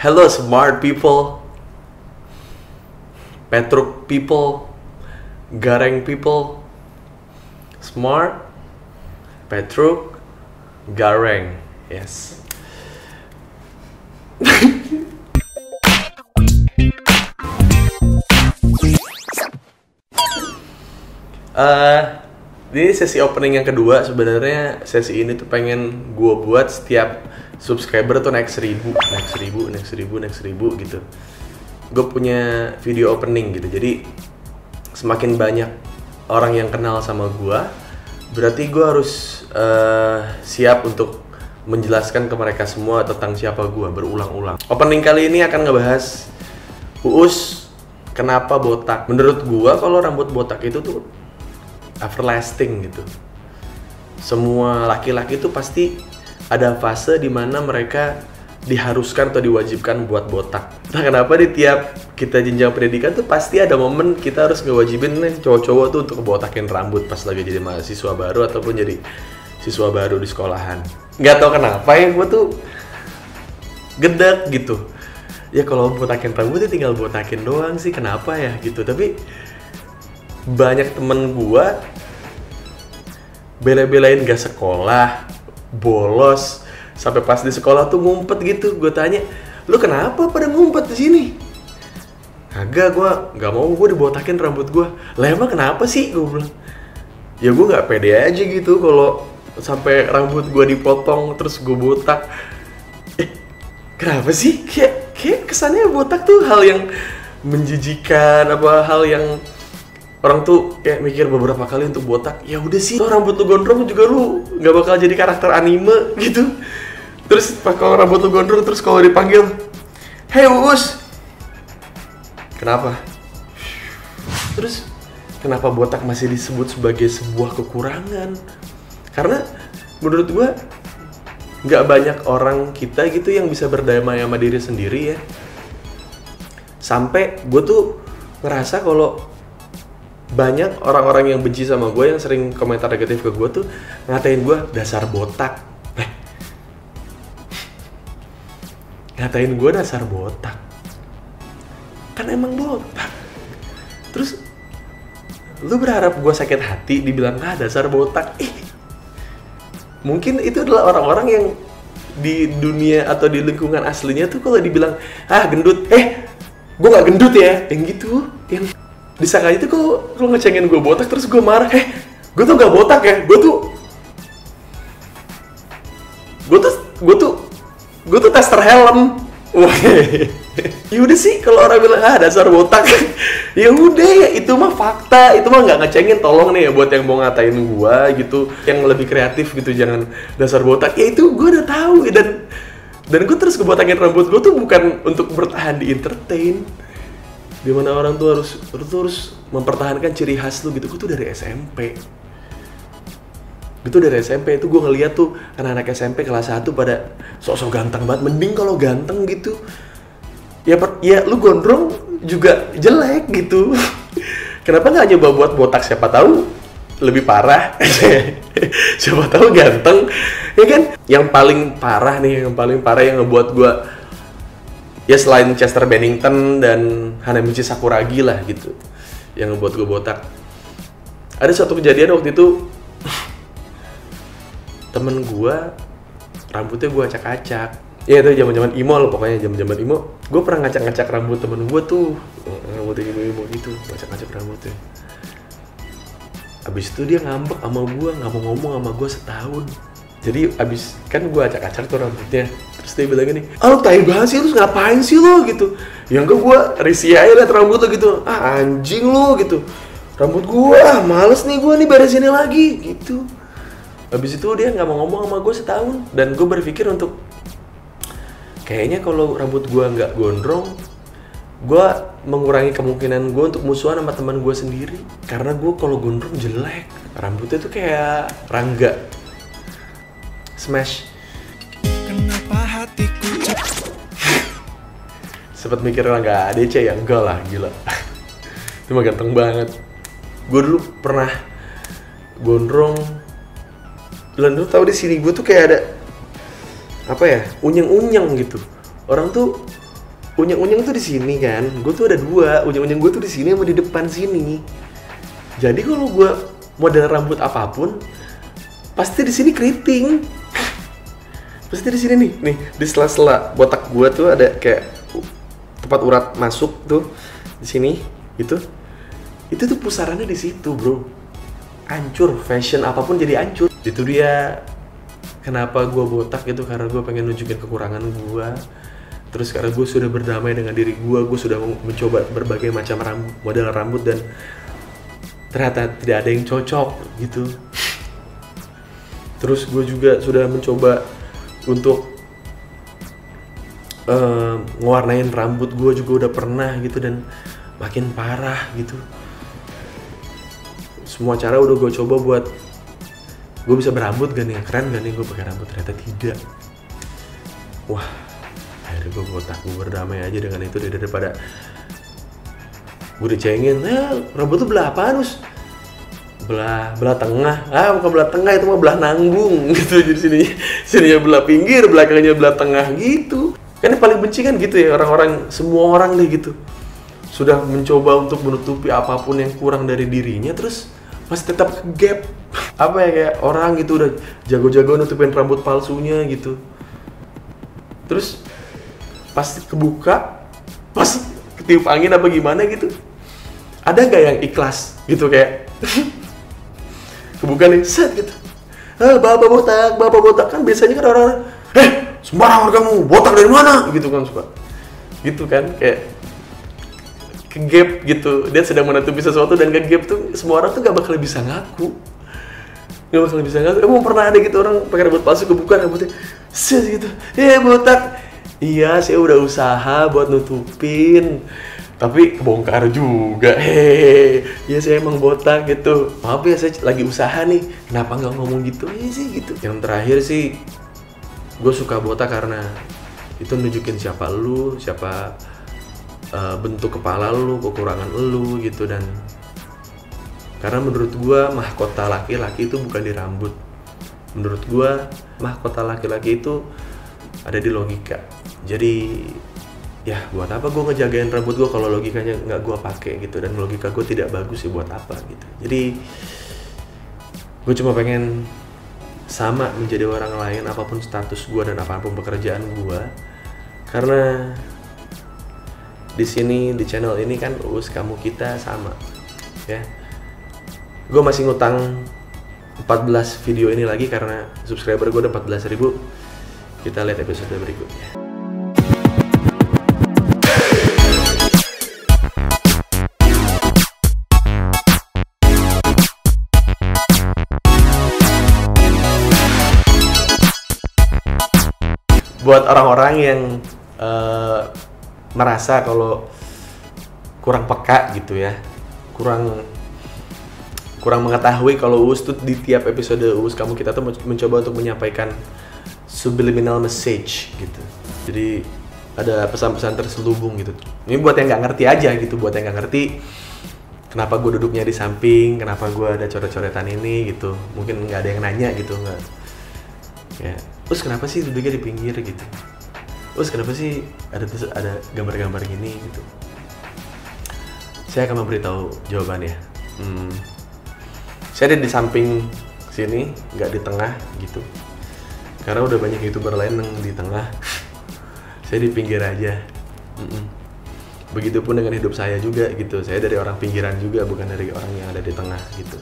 Hello smart people, Petruk people, Gareng people. Smart, Petruk, Gareng. Yes. Ini sesi opening yang kedua. Sebenarnya sesi ini tuh pengen gue buat setiap subscriber tuh naik 1000 gitu. Gue punya video opening gitu. Jadi semakin banyak orang yang kenal sama gue, berarti gue harus siap untuk menjelaskan ke mereka semua tentang siapa gue berulang-ulang. Opening kali ini akan ngebahas Uus kenapa botak. Menurut gue kalau rambut botak itu tuh everlasting gitu. Semua laki-laki tuh pasti ada fase dimana mereka diharuskan atau diwajibkan buat botak. Nah kenapa di tiap kita jenjang pendidikan tuh pasti ada momen kita harus ngewajibin nih cowok-cowok tuh untuk botakin rambut pas lagi jadi mahasiswa baru ataupun jadi siswa baru di sekolahan. Nggak tahu kenapa ya gue tuh gedek gitu. Ya kalau botakin rambut ya tinggal botakin doang sih, kenapa ya gitu. Tapi banyak temen gue bela-belain gak sekolah, bolos, sampai pas di sekolah tuh ngumpet gitu. Gue tanya, lu kenapa pada ngumpet di sini? Kagak, gue nggak mau, gue dibotakin rambut gue. Lah emang kenapa sih? Gue bilang, ya gue nggak pede aja gitu kalau sampai rambut gue dipotong terus gue botak. Kenapa sih? Kayak kesannya botak tuh hal yang menjijikan, apa hal yang orang tuh kayak mikir beberapa kali untuk botak. Ya udah sih, rambut lu gondrong juga lu nggak bakal jadi karakter anime gitu. Terus kalau rambut lu gondrong terus kalau dipanggil, "Hey Uus," kenapa? Terus kenapa botak masih disebut sebagai sebuah kekurangan? Karena menurut gua nggak banyak orang kita gitu yang bisa berdamai sama diri sendiri ya. Sampai gue tuh ngerasa kalau banyak orang-orang yang benci sama gue, yang sering komentar negatif ke gue tuh ngatain gue dasar botak. Ngatain gue dasar botak, kan emang botak. Terus lu berharap gue sakit hati dibilang dasar botak? Mungkin itu adalah orang-orang yang di dunia atau di lingkungan aslinya tuh kalau dibilang gendut, gue gak gendut ya, yang gitu, yang disangka itu kalau ngecengin gue botak terus gue marah, gue tuh gak botak ya, gue tuh tester helm. Wah, ya udah sih kalau orang bilang dasar botak, ya udah ya itu mah fakta, itu mah nggak ngecengin. Tolong nih ya buat yang mau ngatain gue gitu, yang lebih kreatif gitu, jangan dasar botak. Ya itu gue udah tahu dan gue terus ngebotakin rambut gue tuh bukan untuk bertahan di entertain. Dimana orang tuh harus mempertahankan ciri khas lu gitu. Gue tuh dari SMP. Itu dari SMP itu gue ngeliat tuh anak-anak SMP kelas 1 pada sok-sok ganteng banget. Mending kalau ganteng gitu. Ya lu gondrong juga jelek gitu. Kenapa nggak nyoba buat botak, siapa tahu lebih parah. Siapa tahu ganteng. Ya kan? Yang paling parah yang ngebuat gue, ya selain Chester Bennington dan Hanamichi Sakuragi lah gitu, yang ngebuat gue botak. Ada suatu kejadian waktu itu, temen gue rambutnya gue acak-acak. Ya itu zaman-zaman emo loh, pokoknya zaman-zaman emo. Gue pernah ngacak-ngacak rambut temen gue tuh, rambutnya emo gitu, ngacak-ngacak rambutnya. Abis itu dia ngambek sama gue, nggak mau ngomong sama gue setahun. Jadi abis kan gue acak-acak tuh rambutnya, terus dia bilang gini, lu tai banget sih, lu ngapain sih lo gitu. Yang gue risih aja liat rambut lo gitu, anjing lo gitu. Rambut gue, males nih gue nih beresinnya lagi gitu. Habis itu dia nggak mau ngomong sama gue setahun, dan gue berpikir untuk kayaknya kalau rambut gue nggak gondrong, gue mengurangi kemungkinan gue untuk musuhan sama teman gue sendiri. Karena gue kalau gondrong jelek, rambutnya tuh kayak Rangga Smash. Kenapa hatiku Sempet mikir Rangga ADC ya, enggak lah, gila. Itu mah ganteng banget. Gue dulu pernah gondrong. Dan lu tahu di sini gue tuh kayak ada apa ya, unyeng-unyeng gitu. Orang tuh unyeng-unyeng tuh di sini kan, gue tuh ada dua, unyeng-unyeng gue tuh di sini sama di depan sini. Jadi kalau gue model rambut apapun, pasti di sini keriting. Pasti di sini nih, di sela-sela botak gue tuh ada kayak tempat urat masuk tuh di sini, gitu. Itu tuh pusarannya di situ, bro. Hancur, fashion apapun jadi hancur. Itu dia kenapa gue botak gitu, karena gue pengen nunjukin kekurangan gue. Terus karena gue sudah berdamai dengan diri gue sudah mencoba berbagai macam model rambut dan ternyata tidak ada yang cocok gitu. Terus gue juga sudah mencoba untuk ngewarnain rambut gue juga udah pernah gitu dan makin parah gitu. Semua cara udah gue coba buat gue bisa berambut gak nih, keren gak nih gue pakai rambut, ternyata tidak. Wah, akhirnya gue botak, gue berdamai aja dengan itu daripada gue dicengin, rambut tuh belah apaan Us? Belah tengah, bukan belah tengah, itu mah belah nanggung gitu. Jadi sininya belah pinggir, belakangnya belah tengah gitu. Kan yang paling benci kan gitu ya, orang-orang, semua orang deh gitu sudah mencoba untuk menutupi apapun yang kurang dari dirinya, terus masih tetap gap. Apa ya, kayak orang gitu udah jago-jago nutupin rambut palsunya gitu. Terus pas kebuka, pas ketiup angin apa gimana gitu, ada gak yang ikhlas gitu kayak kebuka nih, set gitu. Bapak botak kan biasanya kan orang-orang, sembarangan kamu, botak dari mana? Gitu kan suka. Gitu kan, kayak ke-gap gitu. Dia sedang menutupi sesuatu dan ke-gap tuh semua orang tuh gak bakal bisa ngaku. Emang pernah ada gitu orang pakai rambut palsu kebuka rambutnya, set gitu. Botak. Iya, saya udah usaha buat nutupin, tapi kebongkar juga. Ya saya emang botak gitu. Maaf ya, saya lagi usaha nih. Kenapa nggak ngomong gitu aja sih gitu. Yang terakhir sih, gue suka botak karena itu nunjukin siapa lu, siapa bentuk kepala lu, kekurangan lu gitu. Dan karena menurut gue mahkota laki-laki itu bukan di rambut. Menurut gue mahkota laki-laki itu ada di logika. Jadi ya buat apa gue ngejagain rambut gue kalau logikanya nggak gue pakai gitu, dan logika gue tidak bagus sih buat apa gitu. Jadi gue cuma pengen sama menjadi orang lain apapun status gue dan apapun pekerjaan gue, karena di sini di channel ini kan Uus Kamu Kita sama ya. Gue masih ngutang 14 video ini lagi karena subscriber gue udah 14.000. Kita lihat episode berikutnya. Buat orang-orang yang merasa kalau kurang peka gitu ya, kurang mengetahui kalau Uus tuh di tiap episode Uus Kamu Kita tuh mencoba untuk menyampaikan subliminal message gitu. Jadi ada pesan-pesan terselubung gitu. Ini buat yang nggak ngerti aja gitu, buat yang nggak ngerti kenapa gue duduknya di samping, kenapa gue ada coret-coretan ini gitu. Mungkin nggak ada yang nanya gitu, nggak. Ya, terus kenapa sih duduknya di pinggir gitu? Terus kenapa sih ada gambar-gambar gini gitu? Saya akan memberitahu jawabannya. Saya ada di samping sini, nggak di tengah gitu. Karena udah banyak YouTuber lain yang di tengah. Saya di pinggir aja. Begitupun dengan hidup saya juga gitu. Saya dari orang pinggiran juga, bukan dari orang yang ada di tengah gitu.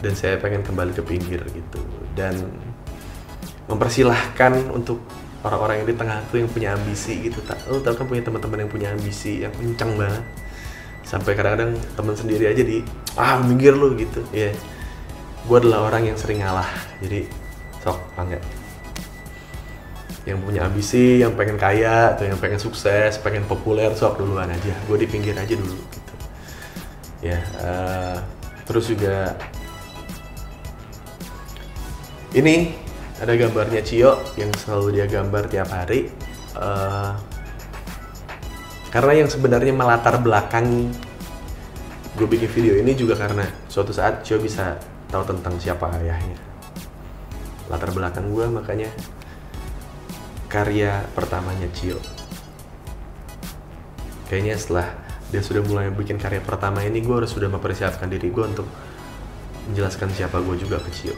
Dan saya pengen kembali ke pinggir gitu. Dan mempersilahkan untuk orang-orang yang di tengah tuh yang punya ambisi gitu. Lo tau kan punya teman-teman yang punya ambisi yang kencang banget. Sampai kadang-kadang teman sendiri aja minggir lu gitu. Ya, gue adalah orang yang sering ngalah. Jadi sok bangga. Yang punya ambisi, yang pengen kaya, atau yang pengen sukses, pengen populer, sok duluan aja. Gue di pinggir aja dulu gitu. Ya, terus juga ini ada gambarnya Cio yang selalu dia gambar tiap hari. Karena yang sebenarnya melatar belakang gue bikin video ini juga karena suatu saat Cio bisa tahu tentang siapa ayahnya. Latar belakang gue, makanya karya pertamanya Cio. kayaknya setelah dia sudah mulai bikin karya pertama ini, gue harus sudah mempersiapkan diri gue untuk menjelaskan siapa gue juga ke Cio.